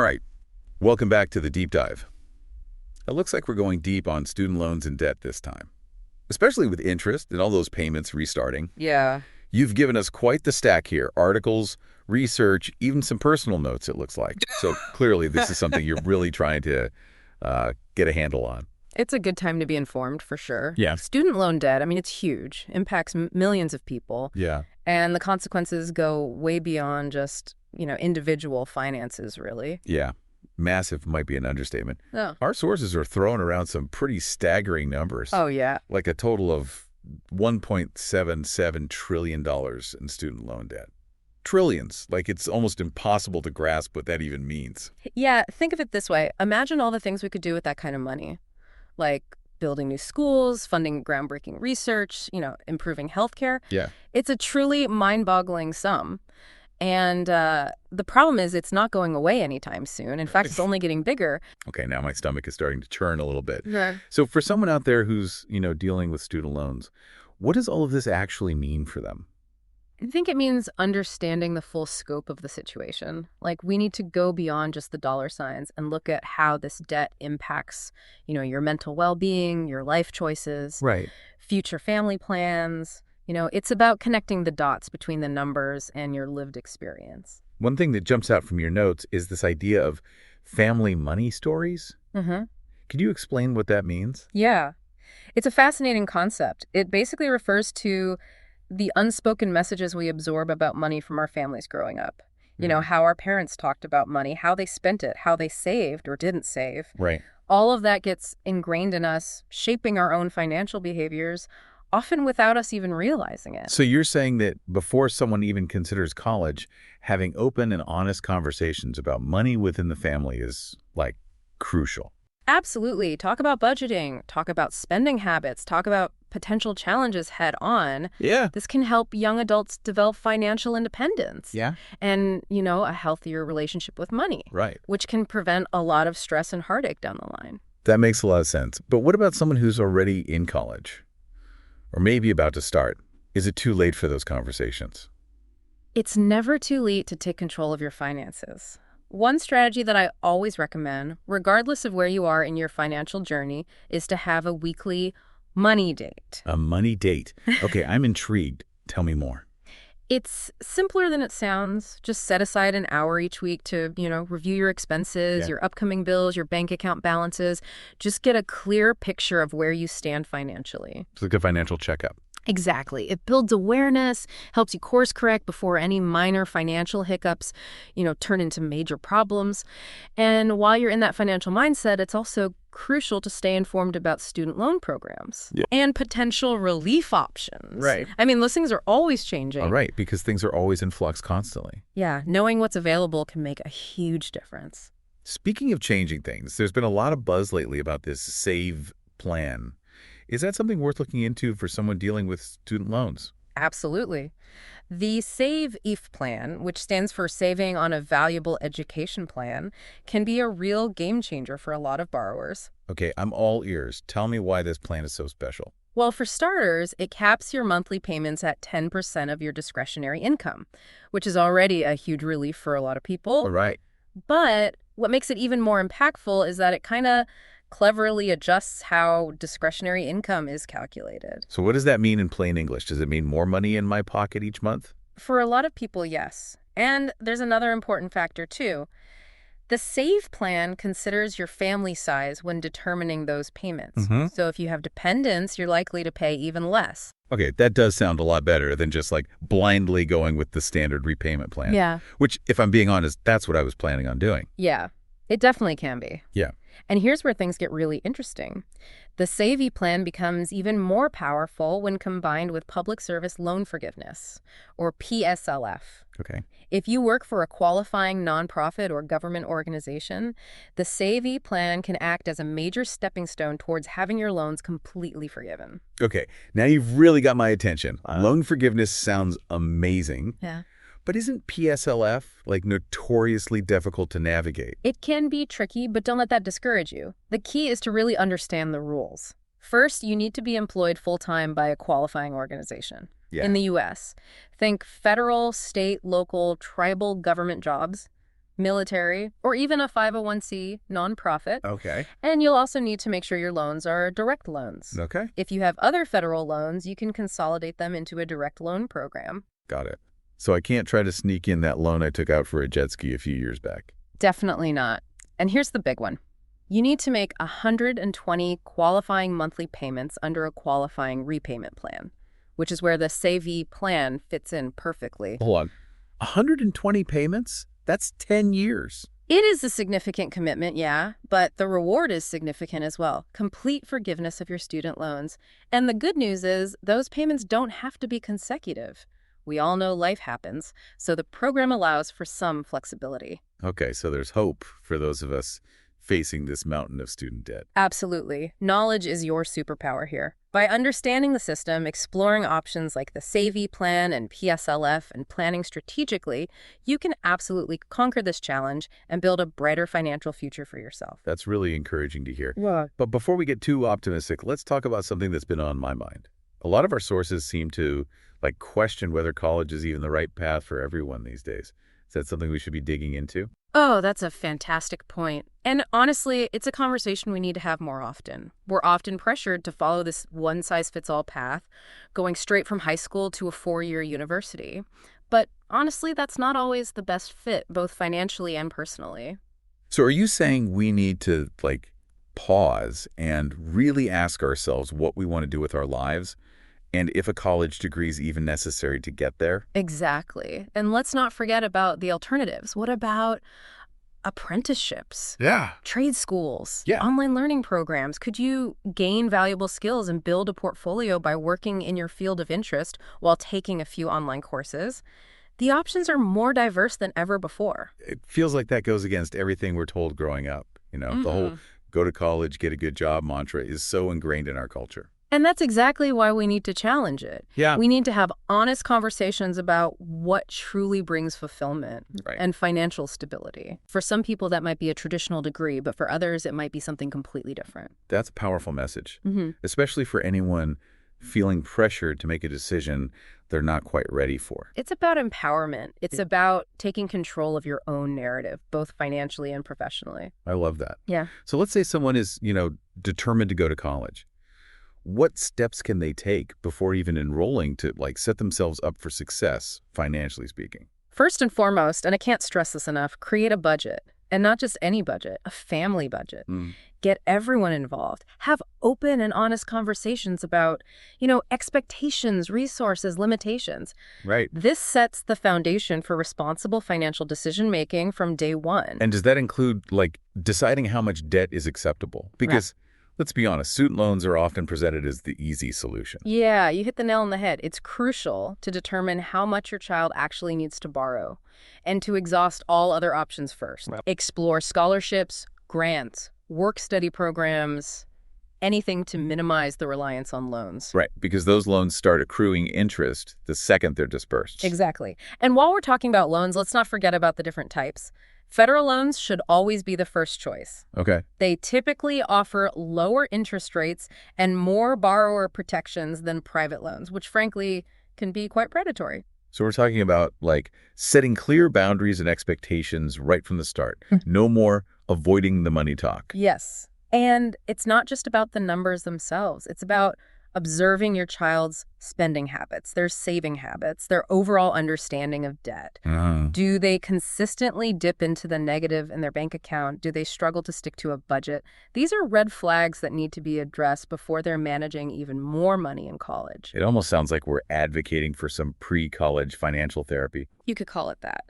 All right, welcome back to the deep dive. It looks like we're going deep on student loans and debt this time, especially with interest and all those payments restarting. Yeah. You've given us quite the stack here: articles, research, even some personal notes, it looks like. So clearly this is something you're really trying to get a handle on. It's a good time to be informed, for sure. Yeah. Student loan debt, I mean, it's huge. Impacts millions of people. Yeah. And the consequences go way beyond just, individual finances, really. Yeah. Massive might be an understatement. Oh. Our sources are throwing around some pretty staggering numbers. Oh, yeah. Like a total of $1.77 trillion in student loan debt. Trillions. Like, it's almost impossible to grasp what that even means. Yeah, think of it this way. Imagine all the things we could do with that kind of money, like building new schools, funding groundbreaking research, improving healthcare. Yeah. It's a truly mind-boggling sum. And the problem is it's not going away anytime soon. In fact, it's only getting bigger. Okay, now my stomach is starting to churn a little bit. Yeah. So for someone out there who's, dealing with student loans, what does all of this actually mean for them? I think it means understanding the full scope of the situation. Like, we need to go beyond just the dollar signs and look at how this debt impacts, your mental well-being, your life choices, Right. future family plans. It's about connecting the dots between the numbers and your lived experience. One thing that jumps out from your notes is this idea of family money stories. Mm-hmm. Could you explain what that means? Yeah. It's a fascinating concept. It basically refers to the unspoken messages we absorb about money from our families growing up. How our parents talked about money, how they spent it, how they saved or didn't save. Right. All of that gets ingrained in us, shaping our own financial behaviors, often without us even realizing it. So you're saying that before someone even considers college, having open and honest conversations about money within the family is, like, crucial. Absolutely. Talk about budgeting, talk about spending habits, talk about potential challenges head on. Yeah. This can help young adults develop financial independence. Yeah. And, a healthier relationship with money. Right. Which can prevent a lot of stress and heartache down the line. That makes a lot of sense. But what about someone who's already in college? Or maybe about to start? Is it too late for those conversations? It's never too late to take control of your finances. One strategy that I always recommend, regardless of where you are in your financial journey, is to have a weekly money date. A money date. Okay, I'm intrigued. Tell me more. It's simpler than it sounds. Just set aside an hour each week to, review your expenses, your upcoming bills, your bank account balances. Just get a clear picture of where you stand financially. It's like a financial checkup. Exactly. It builds awareness, helps you course correct before any minor financial hiccups, turn into major problems. And while you're in that financial mindset, it's also crucial to stay informed about student loan programs and potential relief options. Right. I mean, those things are always changing. All right, because things are always in flux constantly. Yeah, knowing what's available can make a huge difference. Speaking of changing things, there's been a lot of buzz lately about this SAVE plan. Is that something worth looking into for someone dealing with student loans? Absolutely. The SAVE EIF plan, which stands for Saving on a Valuable Education Plan, can be a real game changer for a lot of borrowers. Okay, I'm all ears. Tell me why this plan is so special. Well, for starters, it caps your monthly payments at 10% of your discretionary income, which is already a huge relief for a lot of people. All right. But what makes it even more impactful is that it kind of cleverly adjusts how discretionary income is calculated. So what does that mean in plain English? Does it mean more money in my pocket each month? For a lot of people, yes. And there's another important factor, too. The SAVE plan considers your family size when determining those payments. Mm-hmm. So if you have dependents, you're likely to pay even less. Okay, that does sound a lot better than just like blindly going with the standard repayment plan. Yeah. Which, if I'm being honest, that's what I was planning on doing. Yeah, it definitely can be. Yeah. And here's where things get really interesting. The SAVE plan becomes even more powerful when combined with public service loan forgiveness, or PSLF. Okay. If you work for a qualifying nonprofit or government organization, the SAVE plan can act as a major stepping stone towards having your loans completely forgiven. Okay, now you've really got my attention. Loan forgiveness sounds amazing. Yeah. But isn't PSLF, like, notoriously difficult to navigate? It can be tricky, but don't let that discourage you. The key is to really understand the rules. First, you need to be employed full-time by a qualifying organization. In the U.S., think federal, state, local, tribal government jobs. military, or even a 501c nonprofit. Okay. And you'll also need to make sure your loans are direct loans. Okay. If you have other federal loans, you can consolidate them into a direct loan program. Got it. So I can't try to sneak in that loan I took out for a jet ski a few years back. Definitely not. And here's the big one. You need to make 120 qualifying monthly payments under a qualifying repayment plan, which is where the Savvy plan fits in perfectly. Hold on. 120 payments? That's 10 years. It is a significant commitment, yeah, but the reward is significant as well. Complete forgiveness of your student loans. And the good news is those payments don't have to be consecutive. We all know life happens, so the program allows for some flexibility. Okay, so there's hope for those of us facing this mountain of student debt. Absolutely. Knowledge is your superpower here. By understanding the system, exploring options like the Savvy plan and PSLF, and planning strategically, you can absolutely conquer this challenge and build a brighter financial future for yourself. That's really encouraging to hear. Yeah. But before we get too optimistic, let's talk about something that's been on my mind. A lot of our sources seem to question whether college is even the right path for everyone these days. Is that something we should be digging into? Oh, that's a fantastic point. And honestly, it's a conversation we need to have more often. We're often pressured to follow this one-size-fits-all path, going straight from high school to a 4-year university. But honestly, that's not always the best fit, both financially and personally. So are you saying we need to, pause and really ask ourselves what we want to do with our lives, and if a college degree is even necessary to get there? Exactly. And let's not forget about the alternatives. What about apprenticeships? Yeah. Trade schools? Yeah. Online learning programs? Could you gain valuable skills and build a portfolio by working in your field of interest while taking a few online courses? The options are more diverse than ever before. It feels like that goes against everything we're told growing up. The whole go to college, get a good job mantra is so ingrained in our culture. And that's exactly why we need to challenge it. Yeah. We need to have honest conversations about what truly brings fulfillment and financial stability. For some people, that might be a traditional degree, but for others, it might be something completely different. That's a powerful message, especially for anyone feeling pressured to make a decision they're not quite ready for. It's about empowerment. It's about taking control of your own narrative, both financially and professionally. I love that. Yeah. So let's say someone is, determined to go to college. What steps can they take before even enrolling to set themselves up for success, financially speaking? First and foremost, and I can't stress this enough, create a budget. And not just any budget, a family budget. Get everyone involved. Have open and honest conversations about, expectations, resources, limitations. Right. This sets the foundation for responsible financial decision-making from day one. And does that include, deciding how much debt is acceptable? Because let's be honest, student loans are often presented as the easy solution. Yeah, you hit the nail on the head. It's crucial to determine how much your child actually needs to borrow and to exhaust all other options first. Right. Explore scholarships, grants, work-study programs, anything to minimize the reliance on loans. Right, because those loans start accruing interest the second they're dispersed. Exactly. And while we're talking about loans, let's not forget about the different types. Federal loans should always be the first choice. Okay. They typically offer lower interest rates and more borrower protections than private loans, which frankly can be quite predatory. So we're talking about setting clear boundaries and expectations right from the start. No more avoiding the money talk. Yes. And it's not just about the numbers themselves. It's about observing your child's spending habits, their saving habits, their overall understanding of debt. Do they consistently dip into the negative in their bank account? Do they struggle to stick to a budget? These are red flags that need to be addressed before they're managing even more money in college. It almost sounds like we're advocating for some pre-college financial therapy. You could call it that.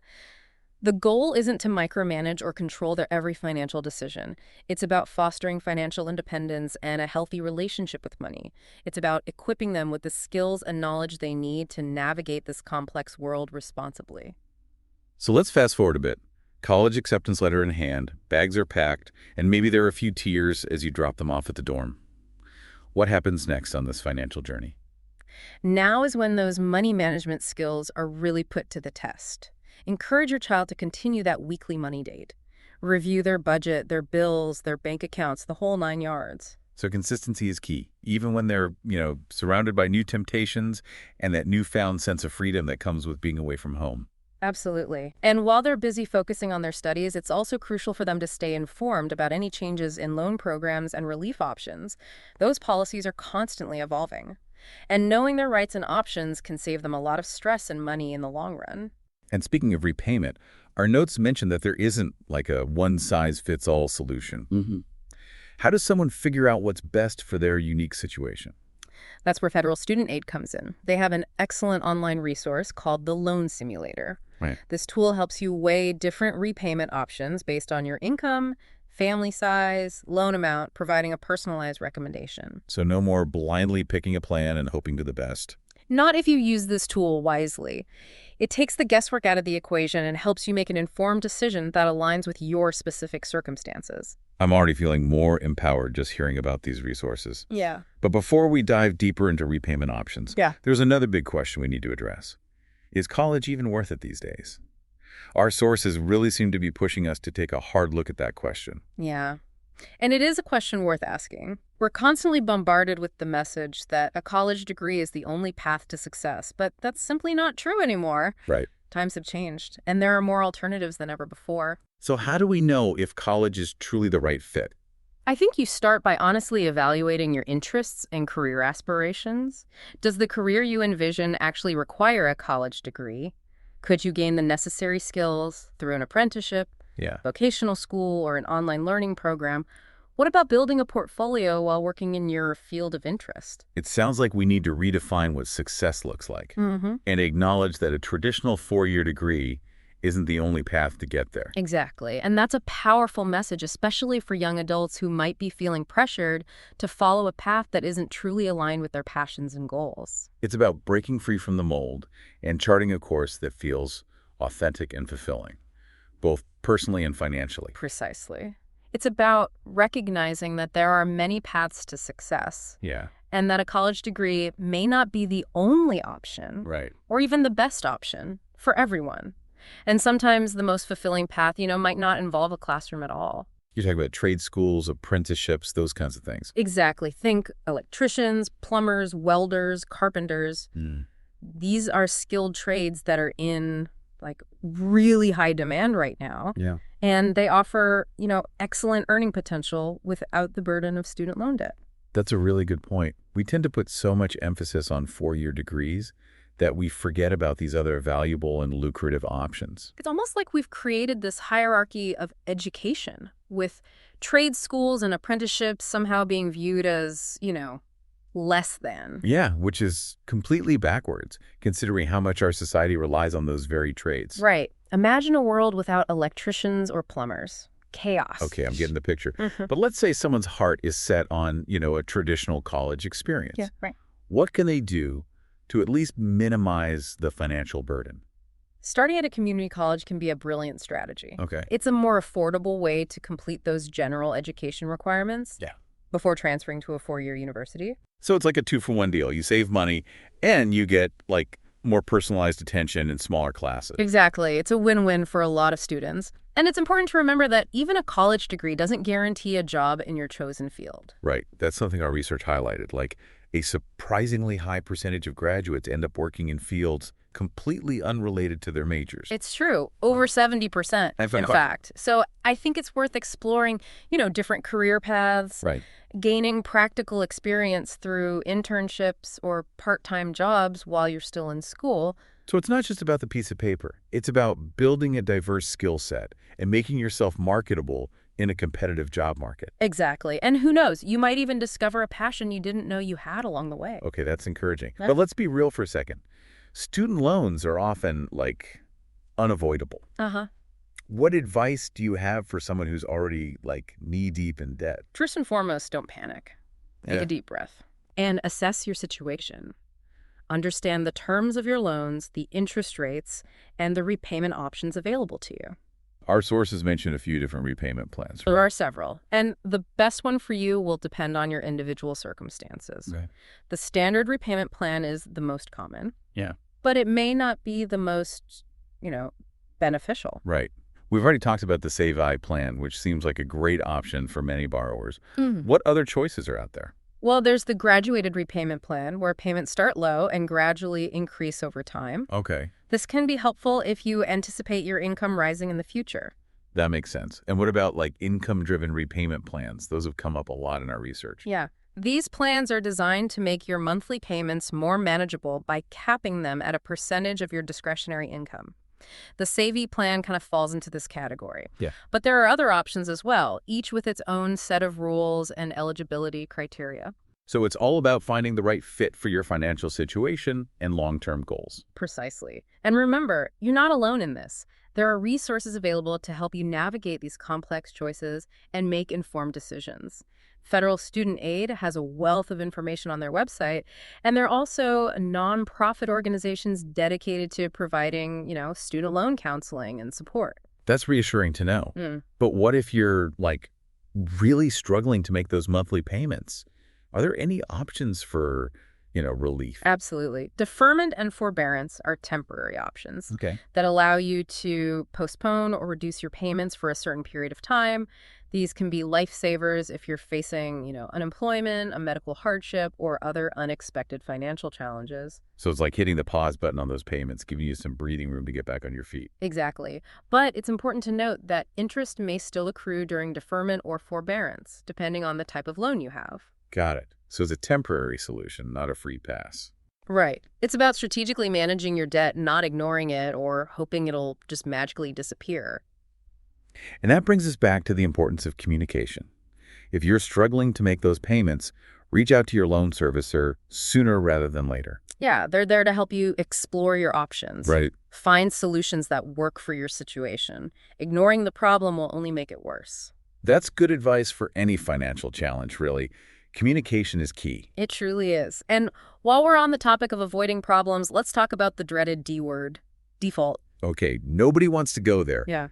The goal isn't to micromanage or control their every financial decision. It's about fostering financial independence and a healthy relationship with money. It's about equipping them with the skills and knowledge they need to navigate this complex world responsibly. So let's fast forward a bit. College acceptance letter in hand, bags are packed, and maybe there are a few tears as you drop them off at the dorm. What happens next on this financial journey? Now is when those money management skills are really put to the test. Encourage your child to continue that weekly money date. Review their budget, their bills, their bank accounts, the whole 9 yards. So consistency is key, even when they're, surrounded by new temptations and that newfound sense of freedom that comes with being away from home. Absolutely. And while they're busy focusing on their studies, it's also crucial for them to stay informed about any changes in loan programs and relief options. Those policies are constantly evolving. And knowing their rights and options can save them a lot of stress and money in the long run. And speaking of repayment, our notes mention that there isn't like a one-size-fits-all solution. How does someone figure out what's best for their unique situation? That's where federal student aid comes in. They have an excellent online resource called the Loan Simulator. Right. This tool helps you weigh different repayment options based on your income, family size, loan amount, providing a personalized recommendation. So no more blindly picking a plan and hoping to the best. Not if you use this tool wisely. It takes the guesswork out of the equation and helps you make an informed decision that aligns with your specific circumstances. I'm already feeling more empowered just hearing about these resources. Yeah. But before we dive deeper into repayment options, there's another big question we need to address. Is college even worth it these days? Our sources really seem to be pushing us to take a hard look at that question. Yeah. And it is a question worth asking. We're constantly bombarded with the message that a college degree is the only path to success, but that's simply not true anymore. Right. Times have changed, and there are more alternatives than ever before. So how do we know if college is truly the right fit? I think you start by honestly evaluating your interests and career aspirations. Does the career you envision actually require a college degree? Could you gain the necessary skills through an apprenticeship, vocational school, or an online learning program? What about building a portfolio while working in your field of interest? It sounds like we need to redefine what success looks like and acknowledge that a traditional four-year degree isn't the only path to get there. Exactly. And that's a powerful message, especially for young adults who might be feeling pressured to follow a path that isn't truly aligned with their passions and goals. It's about breaking free from the mold and charting a course that feels authentic and fulfilling, both personally and financially. Precisely. It's about recognizing that there are many paths to success. And that a college degree may not be the only option. Or even the best option for everyone. And sometimes the most fulfilling path, might not involve a classroom at all. You're talking about trade schools, apprenticeships, those kinds of things. Exactly. Think electricians, plumbers, welders, carpenters. These are skilled trades that are in really high demand right now. And they offer, excellent earning potential without the burden of student loan debt. That's a really good point. We tend to put so much emphasis on four-year degrees that we forget about these other valuable and lucrative options. It's almost like we've created this hierarchy of education, with trade schools and apprenticeships somehow being viewed as, less than. Yeah, which is completely backwards, considering how much our society relies on those very trades. Right. Imagine a world without electricians or plumbers. Chaos. Okay, I'm getting the picture. But let's say someone's heart is set on, a traditional college experience. What can they do to at least minimize the financial burden? Starting at a community college can be a brilliant strategy. Okay. It's a more affordable way to complete those general education requirements before transferring to a four-year university. So it's like a 2-for-1 deal. You save money and you get more personalized attention in smaller classes. Exactly. It's a win-win for a lot of students. And it's important to remember that even a college degree doesn't guarantee a job in your chosen field. Right. That's something our research highlighted. A surprisingly high percentage of graduates end up working in fields completely unrelated to their majors. It's true. Over 70%, in fact. So I think it's worth exploring, different career paths, gaining practical experience through internships or part-time jobs while you're still in school. So it's not just about the piece of paper. It's about building a diverse skill set and making yourself marketable in a competitive job market. Exactly. And who knows, you might even discover a passion you didn't know you had along the way. Okay, that's encouraging. But let's be real for a second. Student loans are often, unavoidable. What advice do you have for someone who's already, knee-deep in debt? First and foremost, don't panic. Take a deep breath. And assess your situation. Understand the terms of your loans, the interest rates, and the repayment options available to you. Our sources mention a few different repayment plans. There are several, and the best one for you will depend on your individual circumstances. The standard repayment plan is the most common. But it may not be the most, beneficial. Right. We've already talked about the Save I plan, which seems like a great option for many borrowers. What other choices are out there? Well, there's the graduated repayment plan, where payments start low and gradually increase over time. Okay. This can be helpful if you anticipate your income rising in the future. That makes sense. And what about like income-driven repayment plans? Those have come up a lot in our research. Yeah. These plans are designed to make your monthly payments more manageable by capping them at a percentage of your discretionary income. The Savvy plan kind of falls into this category. Yeah. But there are other options as well, each with its own set of rules and eligibility criteria. So it's all about finding the right fit for your financial situation and long-term goals. Precisely. And remember, you're not alone in this. There are resources available to help you navigate these complex choices and make informed decisions. Federal Student Aid has a wealth of information on their website, and there are also nonprofit organizations dedicated to providing, student loan counseling and support. That's reassuring to know. But what if you're, like, really struggling to make those monthly payments? Are there any options for, relief? Absolutely. Deferment and forbearance are temporary options that allow you to postpone or reduce your payments for a certain period of time. These can be lifesavers if you're facing, unemployment, a medical hardship, or other unexpected financial challenges. So it's like hitting the pause button on those payments, giving you some breathing room to get back on your feet. Exactly. But it's important to note that interest may still accrue during deferment or forbearance, depending on the type of loan you have. Got it. So it's a temporary solution, not a free pass. Right. It's about strategically managing your debt, not ignoring it or hoping it'll just magically disappear. And that brings us back to the importance of communication. If you're struggling to make those payments, reach out to your loan servicer sooner rather than later. Yeah, they're there to help you explore your options. Right. Find solutions that work for your situation. Ignoring the problem will only make it worse. That's good advice for any financial challenge, really. Communication is key. It truly is. And while we're on the topic of avoiding problems, let's talk about the dreaded D word, default. Okay, nobody wants to go there. Yeah.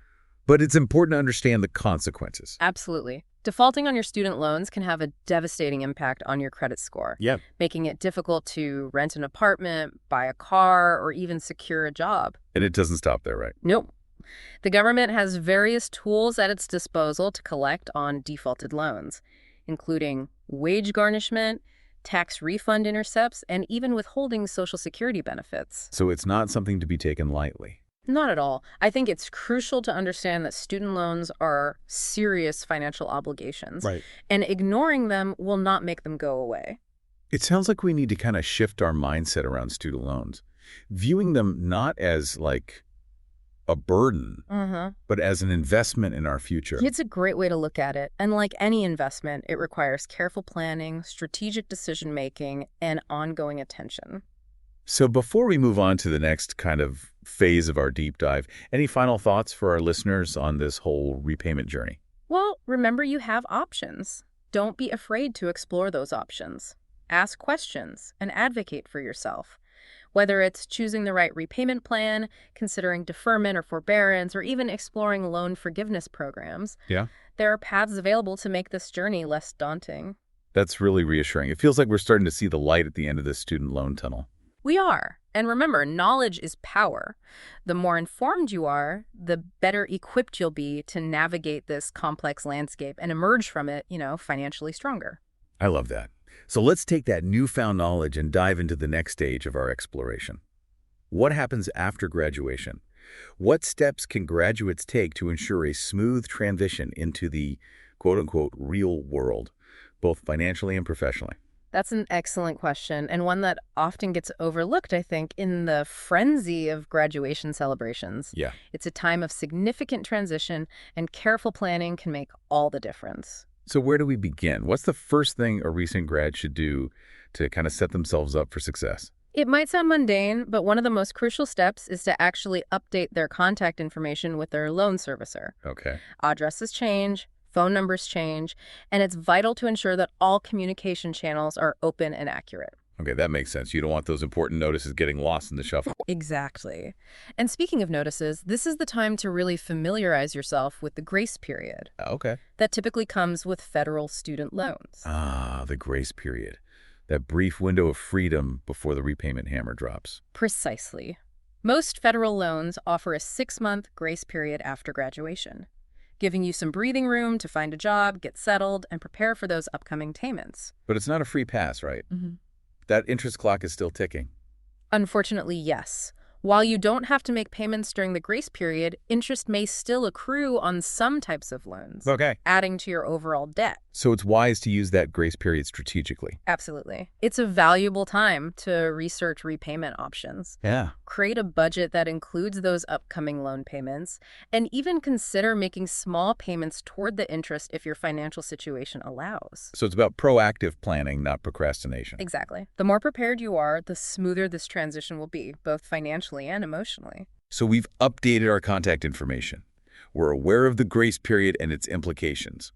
But it's important to understand the consequences. Absolutely. Defaulting on your student loans can have a devastating impact on your credit score, making it difficult to rent an apartment, buy a car, or even secure a job. And it doesn't stop there, right? Nope. The government has various tools at its disposal to collect on defaulted loans, including wage garnishment, tax refund intercepts, and even withholding Social Security benefits. So it's not something to be taken lightly. Not at all. I think it's crucial to understand that student loans are serious financial obligations. Right. And ignoring them will not make them go away. It sounds like we need to kind of shift our mindset around student loans, viewing them not as like a burden, but as an investment in our future. It's a great way to look at it. And like any investment, it requires careful planning, strategic decision-making, and ongoing attention. So before we move on to the next kind of phase of our deep dive, any final thoughts for our listeners on this whole repayment journey? Well, remember you have options. Don't be afraid to explore those options. Ask questions and advocate for yourself. Whether it's choosing the right repayment plan, considering deferment or forbearance, or even exploring loan forgiveness programs, there are paths available to make this journey less daunting. That's really reassuring. It feels like we're starting to see the light at the end of this student loan tunnel. We are. And remember, knowledge is power. The more informed you are, the better equipped you'll be to navigate this complex landscape and emerge from it, financially stronger. I love that. So let's take that newfound knowledge and dive into the next stage of our exploration. What happens after graduation? What steps can graduates take to ensure a smooth transition into the quote-unquote real world, both financially and professionally? That's an excellent question, and one that often gets overlooked, I think, in the frenzy of graduation celebrations. Yeah. It's a time of significant transition, and careful planning can make all the difference. So where do we begin? What's the first thing a recent grad should do to kind of set themselves up for success? It might sound mundane, but one of the most crucial steps is to actually update their contact information with their loan servicer. Okay. Addresses change, phone numbers change, and it's vital to ensure that all communication channels are open and accurate. Okay, that makes sense. You don't want those important notices getting lost in the shuffle. Exactly. And speaking of notices, this is the time to really familiarize yourself with the grace period. Okay. That typically comes with federal student loans. Ah, the grace period. That brief window of freedom before the repayment hammer drops. Precisely. Most federal loans offer a 6-month grace period after graduation, giving you some breathing room to find a job, get settled, and prepare for those upcoming payments. But it's not a free pass, right? That interest clock is still ticking. Unfortunately, yes. While you don't have to make payments during the grace period, interest may still accrue on some types of loans, Okay. adding to your overall debt. So it's wise to use that grace period strategically. Absolutely. It's a valuable time to research repayment options. Yeah. Create a budget that includes those upcoming loan payments, and even consider making small payments toward the interest if your financial situation allows. So it's about proactive planning, not procrastination. Exactly. The more prepared you are, the smoother this transition will be, both financially and emotionally. So we've updated our contact information. We're aware of the grace period and its implications.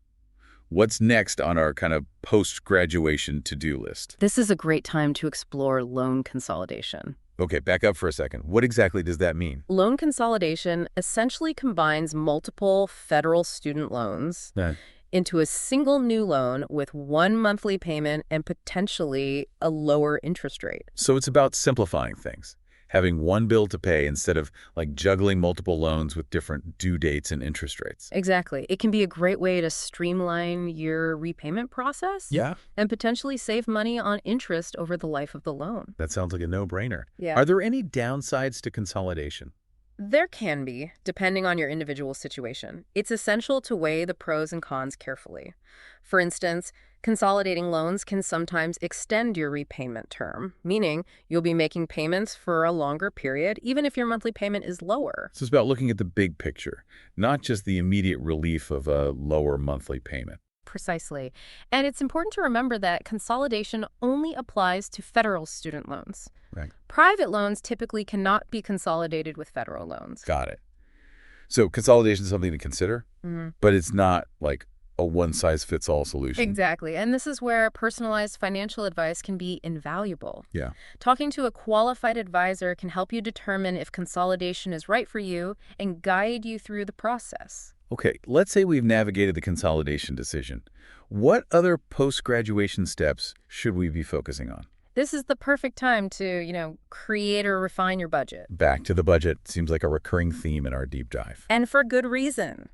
What's next on our kind of post-graduation to-do list? This is a great time to explore loan consolidation. Okay, back up for a second. What exactly does that mean? Loan consolidation essentially combines multiple federal student loans into a single new loan with one monthly payment and potentially a lower interest rate. So it's about simplifying things, having one bill to pay instead of like juggling multiple loans with different due dates and interest rates. Exactly. It can be a great way to streamline your repayment process. Yeah. And potentially save money on interest over the life of the loan. That sounds like a no-brainer. Yeah. Are there any downsides to consolidation? There can be, depending on your individual situation. It's essential to weigh the pros and cons carefully. For instance, consolidating loans can sometimes extend your repayment term, meaning you'll be making payments for a longer period, even if your monthly payment is lower. So it's about looking at the big picture, not just the immediate relief of a lower monthly payment. Precisely. And it's important to remember that consolidation only applies to federal student loans. Right. Private loans typically cannot be consolidated with federal loans. Got it. So consolidation is something to consider, but it's not like a one-size-fits-all solution. Exactly. And this is where personalized financial advice can be invaluable. Yeah. Talking to a qualified advisor can help you determine if consolidation is right for you and guide you through the process. Okay, let's say we've navigated the consolidation decision. What other post-graduation steps should we be focusing on? This is the perfect time to, create or refine your budget. Back to the budget seems like a recurring theme in our deep dive. And for good reason.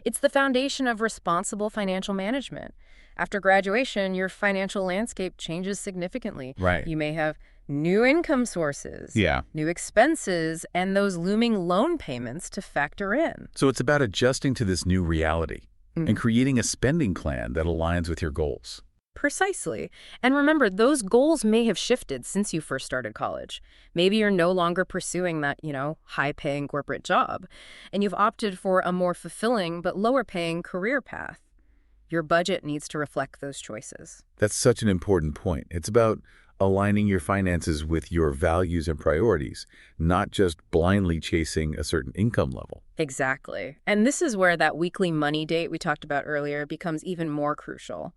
It's the foundation of responsible financial management. After graduation, your financial landscape changes significantly. Right. You may have new income sources, Yeah. new expenses, and those looming loan payments to factor in. So it's about adjusting to this new reality and creating a spending plan that aligns with your goals. Precisely. And remember, those goals may have shifted since you first started college. Maybe you're no longer pursuing that, high-paying corporate job, and you've opted for a more fulfilling but lower-paying career path. Your budget needs to reflect those choices. That's such an important point. It's about aligning your finances with your values and priorities, not just blindly chasing a certain income level. Exactly. And this is where that weekly money date we talked about earlier becomes even more crucial.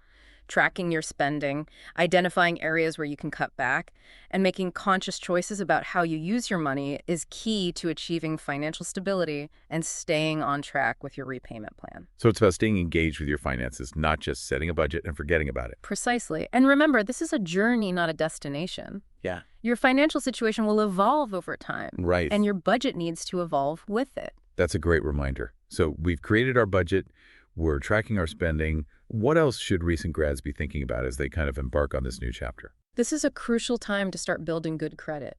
Tracking your spending, identifying areas where you can cut back, and making conscious choices about how you use your money is key to achieving financial stability and staying on track with your repayment plan. So it's about staying engaged with your finances, not just setting a budget and forgetting about it. Precisely. And remember, this is a journey, not a destination. Yeah. Your financial situation will evolve over time. Right. And your budget needs to evolve with it. That's a great reminder. So we've created our budget. We're tracking our spending. What else should recent grads be thinking about as they kind of embark on this new chapter? This is a crucial time to start building good credit.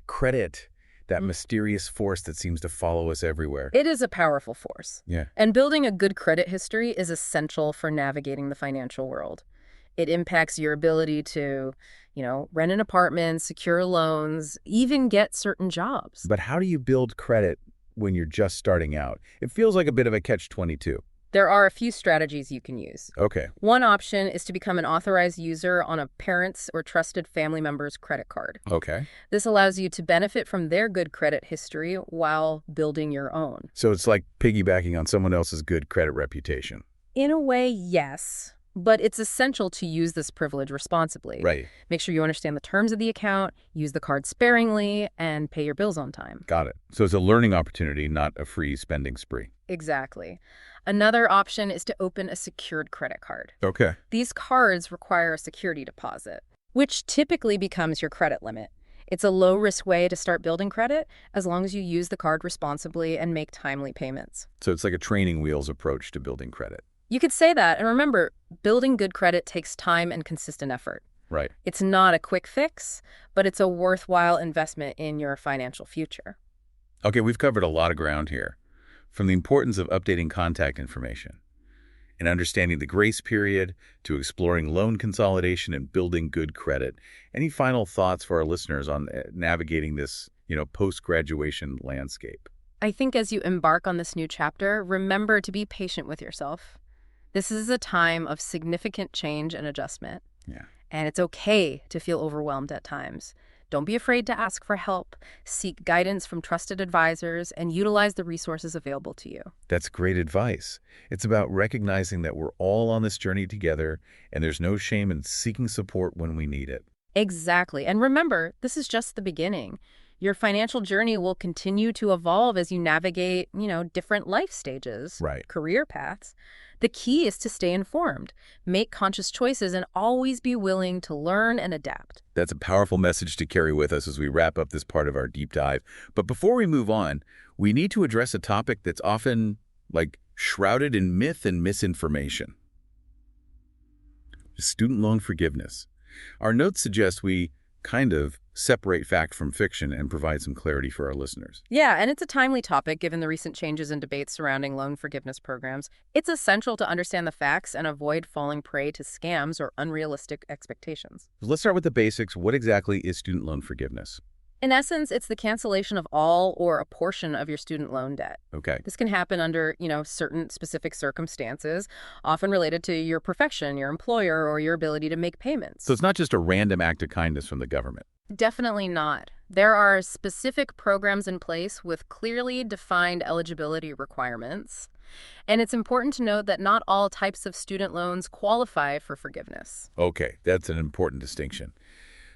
Credit. That mysterious force that seems to follow us everywhere. It is a powerful force. Yeah. And building a good credit history is essential for navigating the financial world. It impacts your ability to, rent an apartment, secure loans, even get certain jobs. But how do you build credit when you're just starting out? It feels like a bit of a catch-22. There are a few strategies you can use. Okay. One option is to become an authorized user on a parent's or trusted family member's credit card. Okay. This allows you to benefit from their good credit history while building your own. So it's like piggybacking on someone else's good credit reputation. In a way, yes. But it's essential to use this privilege responsibly. Right. Make sure you understand the terms of the account, use the card sparingly, and pay your bills on time. Got it. So it's a learning opportunity, not a free spending spree. Exactly. Another option is to open a secured credit card. Okay. These cards require a security deposit, which typically becomes your credit limit. It's a low-risk way to start building credit as long as you use the card responsibly and make timely payments. So it's like a training wheels approach to building credit. You could say that, and remember, building good credit takes time and consistent effort. Right. It's not a quick fix, but it's a worthwhile investment in your financial future. Okay, we've covered a lot of ground here, from the importance of updating contact information and understanding the grace period to exploring loan consolidation and building good credit. Any final thoughts for our listeners on navigating this, post-graduation landscape? I think as you embark on this new chapter, remember to be patient with yourself. This is a time of significant change and adjustment, Yeah. and it's okay to feel overwhelmed at times. Don't be afraid to ask for help, seek guidance from trusted advisors, and utilize the resources available to you. That's great advice. It's about recognizing that we're all on this journey together, and there's no shame in seeking support when we need it. Exactly. And remember, this is just the beginning. Your financial journey will continue to evolve as you navigate, different life stages, Right. career paths. The key is to stay informed, make conscious choices, and always be willing to learn and adapt. That's a powerful message to carry with us as we wrap up this part of our deep dive. But before we move on, we need to address a topic that's often, shrouded in myth and misinformation. Student loan forgiveness. Our notes suggest we kind of separate fact from fiction and provide some clarity for our listeners. Yeah, and it's a timely topic given the recent changes and debates surrounding loan forgiveness programs. It's essential to understand the facts and avoid falling prey to scams or unrealistic expectations. Let's start with the basics. What exactly is student loan forgiveness? In essence, it's the cancellation of all or a portion of your student loan debt. Okay. This can happen under, certain specific circumstances, often related to your profession, your employer, or your ability to make payments. So it's not just a random act of kindness from the government. Definitely not. There are specific programs in place with clearly defined eligibility requirements. And it's important to note that not all types of student loans qualify for forgiveness. Okay, that's an important distinction.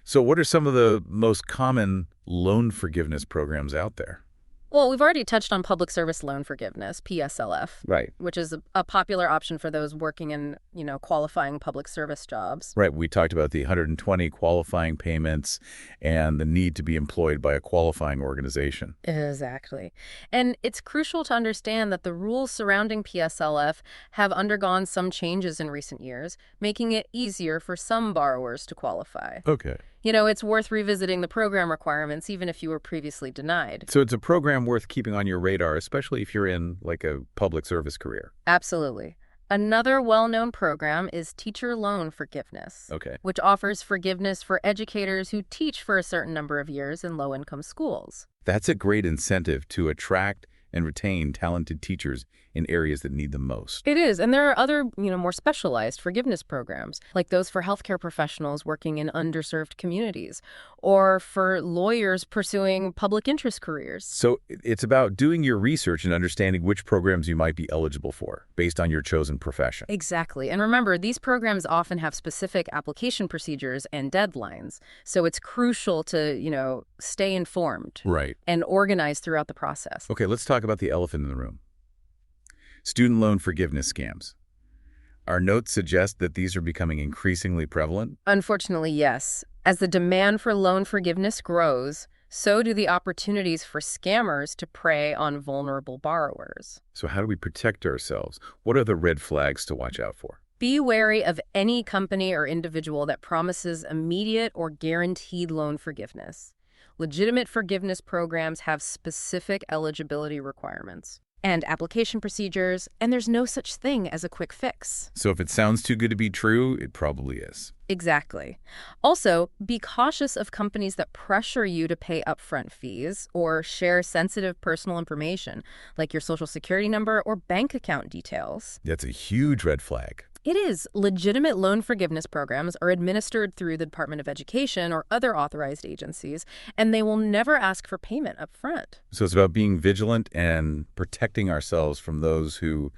So what are some of the most common loan forgiveness programs out there? Well, we've already touched on public service loan forgiveness, PSLF, Right. which is a popular option for those working in, qualifying public service jobs. Right. We talked about the 120 qualifying payments and the need to be employed by a qualifying organization. Exactly. And it's crucial to understand that the rules surrounding PSLF have undergone some changes in recent years, making it easier for some borrowers to qualify. Okay. It's worth revisiting the program requirements even if you were previously denied. So it's a program worth keeping on your radar, especially if you're in a public service career. Absolutely. Another well-known program is teacher loan forgiveness, Okay. which offers forgiveness for educators who teach for a certain number of years in low-income schools. That's a great incentive to attract and retain talented teachers in areas that need them most. It is, and there are other, more specialized forgiveness programs, like those for healthcare professionals working in underserved communities, or for lawyers pursuing public interest careers. So it's about doing your research and understanding which programs you might be eligible for based on your chosen profession. Exactly. And remember, these programs often have specific application procedures and deadlines, so it's crucial to, stay informed Right. and organized throughout the process. Okay, let's talk about the elephant in the room. Student loan forgiveness scams. Our notes suggest that these are becoming increasingly prevalent. Unfortunately, yes. As the demand for loan forgiveness grows, so do the opportunities for scammers to prey on vulnerable borrowers. So how do we protect ourselves? What are the red flags to watch out for? Be wary of any company or individual that promises immediate or guaranteed loan forgiveness. Legitimate forgiveness programs have specific eligibility requirements and application procedures, and there's no such thing as a quick fix. So if it sounds too good to be true, it probably is. Exactly. Also, be cautious of companies that pressure you to pay upfront fees or share sensitive personal information, like your social security number or bank account details. That's a huge red flag. It is. Legitimate loan forgiveness programs are administered through the Department of Education or other authorized agencies, and they will never ask for payment up front. So it's about being vigilant and protecting ourselves from those who,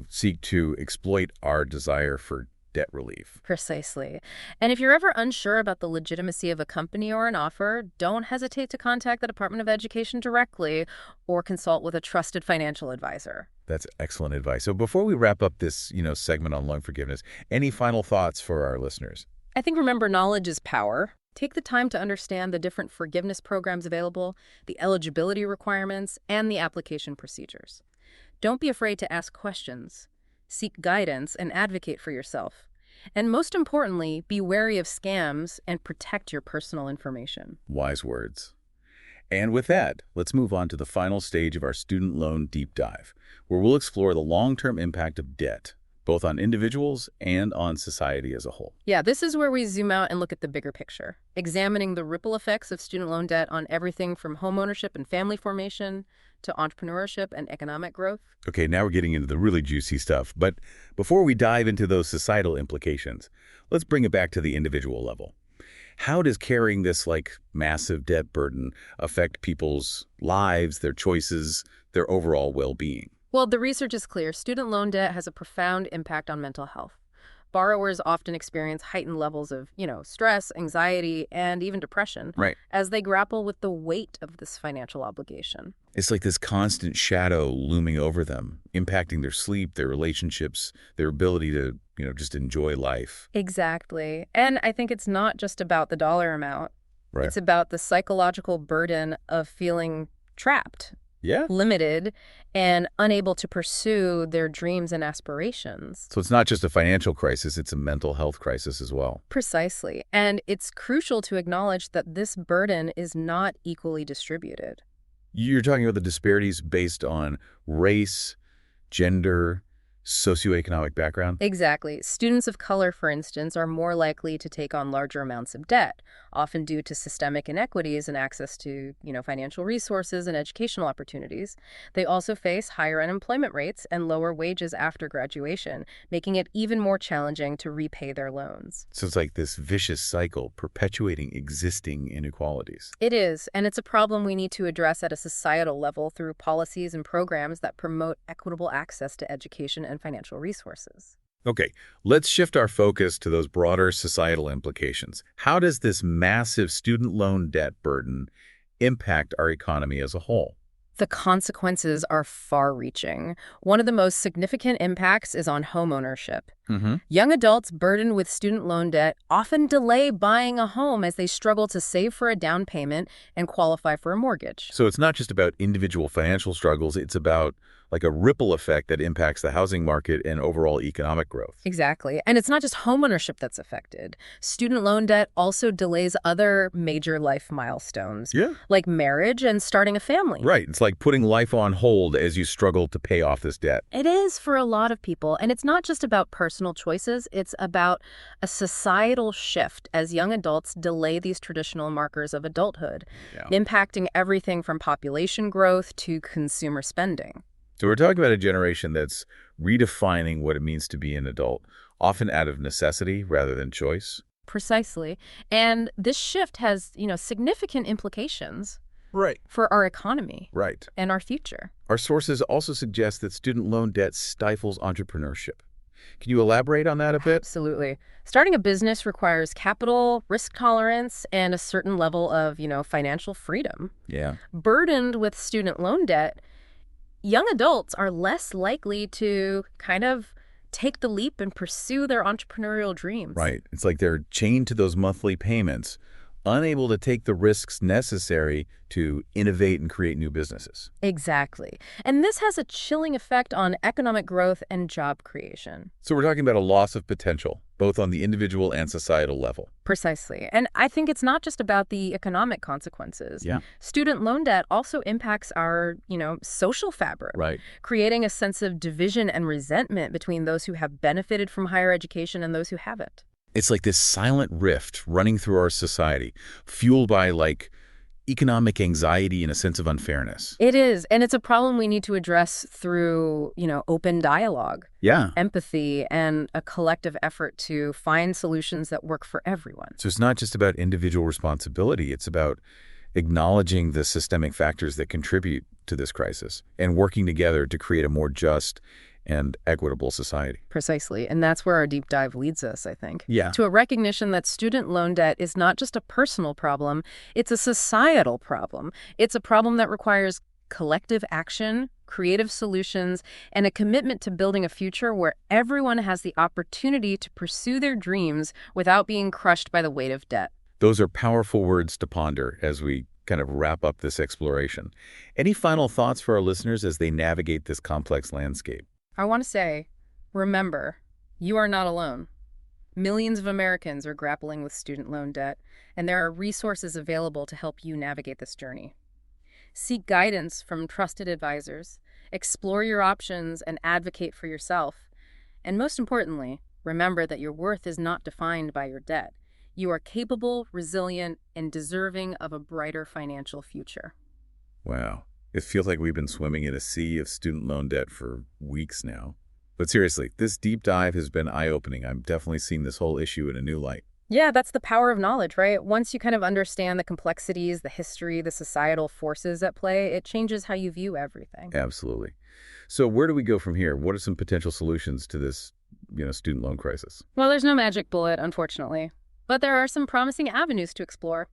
seek to exploit our desire for debt relief. Precisely. And if you're ever unsure about the legitimacy of a company or an offer, don't hesitate to contact the Department of Education directly or consult with a trusted financial advisor. That's excellent advice. So before we wrap up this, segment on loan forgiveness, any final thoughts for our listeners? I think remember, knowledge is power. Take the time to understand the different forgiveness programs available, the eligibility requirements, and the application procedures. Don't be afraid to ask questions. Seek guidance and advocate for yourself. And most importantly, be wary of scams and protect your personal information. Wise words. And with that, let's move on to the final stage of our student loan deep dive, where we'll explore the long-term impact of debt, both on individuals and on society as a whole. Yeah, this is where we zoom out and look at the bigger picture, examining the ripple effects of student loan debt on everything from homeownership and family formation to entrepreneurship and economic growth. Okay, now we're getting into the really juicy stuff. But before we dive into those societal implications, let's bring it back to the individual level. How does carrying this, massive debt burden affect people's lives, their choices, their overall well-being? Well, the research is clear. Student loan debt has a profound impact on mental health. Borrowers often experience heightened levels of, stress, anxiety, and even depression Right. as they grapple with the weight of this financial obligation. It's like this constant shadow looming over them, impacting their sleep, their relationships, their ability to, just enjoy life. Exactly. And I think it's not just about the dollar amount. Right. It's about the psychological burden of feeling trapped, Yeah. limited, and unable to pursue their dreams and aspirations. So it's not just a financial crisis, it's a mental health crisis as well. Precisely. And it's crucial to acknowledge that this burden is not equally distributed. You're talking about the disparities based on race, gender, socioeconomic background? Exactly. Students of color, for instance, are more likely to take on larger amounts of debt, often due to systemic inequities in access to, financial resources and educational opportunities. They also face higher unemployment rates and lower wages after graduation, making it even more challenging to repay their loans. So it's like this vicious cycle perpetuating existing inequalities. It is, and it's a problem we need to address at a societal level through policies and programs that promote equitable access to education and financial resources. Okay, let's shift our focus to those broader societal implications. How does this massive student loan debt burden impact our economy as a whole? The consequences are far-reaching. One of the most significant impacts is on homeownership. Young adults burdened with student loan debt often delay buying a home as they struggle to save for a down payment and qualify for a mortgage. So it's not just about individual financial struggles, it's about a ripple effect that impacts the housing market and overall economic growth. Exactly. And it's not just homeownership that's affected. Student loan debt also delays other major life milestones, Yeah. like marriage and starting a family. Right. It's like putting life on hold as you struggle to pay off this debt. It is for a lot of people. And it's not just about personal choices. It's about a societal shift as young adults delay these traditional markers of adulthood, impacting everything from population growth to consumer spending. So we're talking about a generation that's redefining what it means to be an adult, often out of necessity rather than choice. Precisely. And this shift has, significant implications Right. for our economy Right. and our future. Our sources also suggest that student loan debt stifles entrepreneurship. Can you elaborate on that a bit? Absolutely. Starting a business requires capital, risk tolerance, and a certain level of, financial freedom. Yeah. Burdened with student loan debt, young adults are less likely to kind of take the leap and pursue their entrepreneurial dreams. Right. It's like they're chained to those monthly payments, unable to take the risks necessary to innovate and create new businesses. Exactly. And this has a chilling effect on economic growth and job creation. So we're talking about a loss of potential, both on the individual and societal level. Precisely. And I think it's not just about the economic consequences. Yeah. Student loan debt also impacts our, social fabric, Right. creating a sense of division and resentment between those who have benefited from higher education and those who haven't. It's like this silent rift running through our society, fueled by economic anxiety and a sense of unfairness. It is. And it's a problem we need to address through, open dialogue, Yeah. empathy, and a collective effort to find solutions that work for everyone. So it's not just about individual responsibility. It's about acknowledging the systemic factors that contribute to this crisis and working together to create a more just and equitable society. Precisely. And that's where our deep dive leads us, I think. Yeah. To a recognition that student loan debt is not just a personal problem, it's a societal problem. It's a problem that requires collective action, creative solutions, and a commitment to building a future where everyone has the opportunity to pursue their dreams without being crushed by the weight of debt. Those are powerful words to ponder as we kind of wrap up this exploration. Any final thoughts for our listeners as they navigate this complex landscape? I want to say, remember, you are not alone. Millions of Americans are grappling with student loan debt, and there are resources available to help you navigate this journey. Seek guidance from trusted advisors, explore your options, and advocate for yourself. And most importantly, remember that your worth is not defined by your debt. You are capable, resilient, and deserving of a brighter financial future. Wow. It feels like we've been swimming in a sea of student loan debt for weeks now. But seriously, this deep dive has been eye-opening. I'm definitely seeing this whole issue in a new light. Yeah, that's the power of knowledge, right? Once you kind of understand the complexities, the history, the societal forces at play, it changes how you view everything. Absolutely. So where do we go from here? What are some potential solutions to this, student loan crisis? Well, there's no magic bullet, unfortunately. But there are some promising avenues to explore.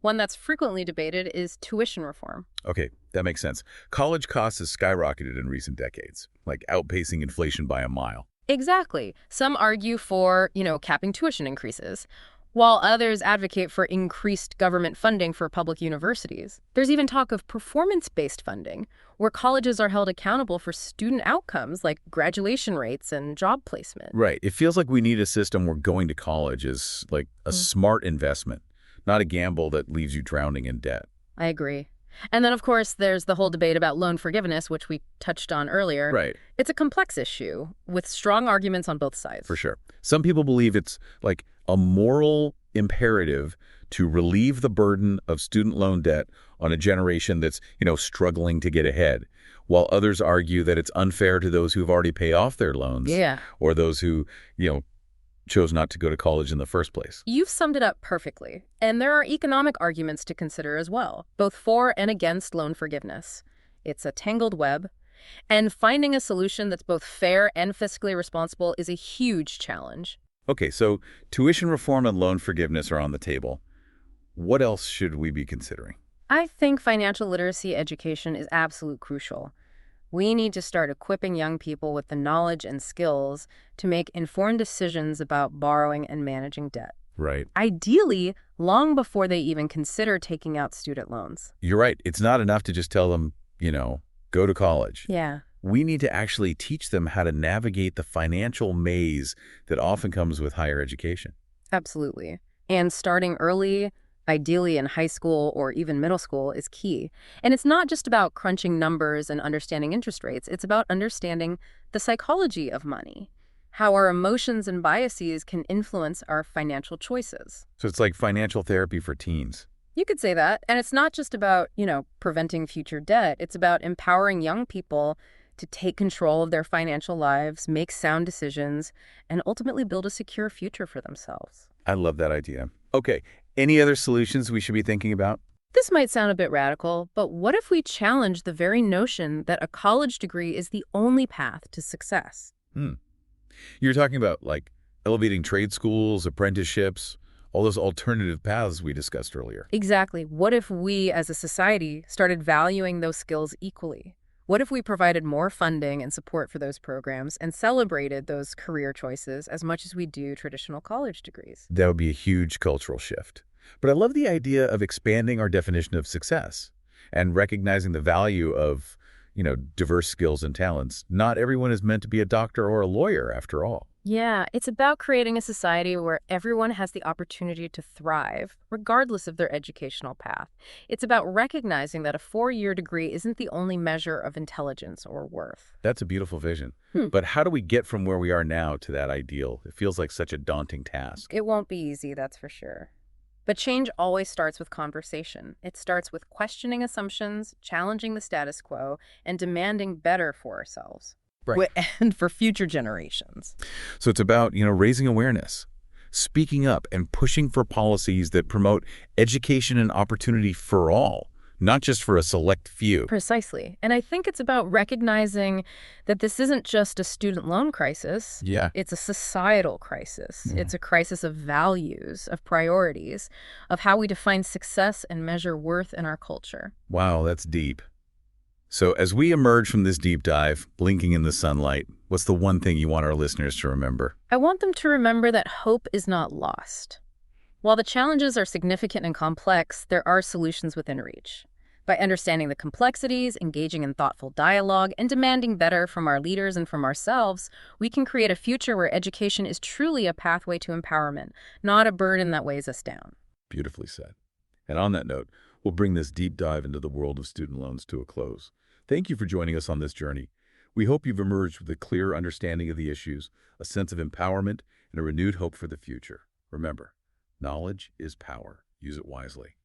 One that's frequently debated is tuition reform. Okay, that makes sense. College costs has skyrocketed in recent decades, like outpacing inflation by a mile. Exactly. Some argue for, capping tuition increases, while others advocate for increased government funding for public universities. There's even talk of performance-based funding, where colleges are held accountable for student outcomes like graduation rates and job placement. Right. It feels like we need a system where going to college is like a smart investment, not a gamble that leaves you drowning in debt. I agree. And then, of course, there's the whole debate about loan forgiveness, which we touched on earlier. Right. It's a complex issue with strong arguments on both sides. For sure. Some people believe it's like a moral imperative to relieve the burden of student loan debt on a generation that's, struggling to get ahead, while others argue that it's unfair to those who've already paid off their loans. Yeah. Or those who, chose not to go to college in the first place. You've summed it up perfectly. And there are economic arguments to consider as well, both for and against loan forgiveness. It's a tangled web, and finding a solution that's both fair and fiscally responsible is a huge challenge. Okay, so tuition reform and loan forgiveness are on the table. What else should we be considering? I think financial literacy education is absolutely crucial. We need to start equipping young people with the knowledge and skills to make informed decisions about borrowing and managing debt. Right. Ideally, long before they even consider taking out student loans. You're right. It's not enough to just tell them, go to college. Yeah. We need to actually teach them how to navigate the financial maze that often comes with higher education. Absolutely. And starting early, ideally in high school or even middle school, is key. And it's not just about crunching numbers and understanding interest rates. It's about understanding the psychology of money, how our emotions and biases can influence our financial choices. So it's like financial therapy for teens. You could say that. And it's not just about, preventing future debt. It's about empowering young people to take control of their financial lives, make sound decisions, and ultimately build a secure future for themselves. I love that idea. Okay, any other solutions we should be thinking about? This might sound a bit radical, but what if we challenge the very notion that a college degree is the only path to success? You're talking about, like, elevating trade schools, apprenticeships, all those alternative paths we discussed earlier. Exactly. What if we, as a society, started valuing those skills equally? What if we provided more funding and support for those programs and celebrated those career choices as much as we do traditional college degrees? That would be a huge cultural shift. But I love the idea of expanding our definition of success and recognizing the value of, diverse skills and talents. Not everyone is meant to be a doctor or a lawyer, after all. Yeah, it's about creating a society where everyone has the opportunity to thrive, regardless of their educational path. It's about recognizing that a 4-year degree isn't the only measure of intelligence or worth. That's a beautiful vision. But how do we get from where we are now to that ideal? It feels like such a daunting task. It won't be easy, that's for sure. But change always starts with conversation. It starts with questioning assumptions, challenging the status quo, and demanding better for ourselves. Right. And for future generations. So it's about, raising awareness, speaking up, and pushing for policies that promote education and opportunity for all, not just for a select few. Precisely. And I think it's about recognizing that this isn't just a student loan crisis. Yeah. It's a societal crisis. It's a crisis of values, of priorities, of how we define success and measure worth in our culture. Wow, that's deep. So as we emerge from this deep dive, blinking in the sunlight, what's the one thing you want our listeners to remember? I want them to remember that hope is not lost. While the challenges are significant and complex, there are solutions within reach. By understanding the complexities, engaging in thoughtful dialogue, and demanding better from our leaders and from ourselves, we can create a future where education is truly a pathway to empowerment, not a burden that weighs us down. Beautifully said. And on that note, we'll bring this deep dive into the world of student loans to a close. Thank you for joining us on this journey. We hope you've emerged with a clear understanding of the issues, a sense of empowerment, and a renewed hope for the future. Remember, knowledge is power. Use it wisely.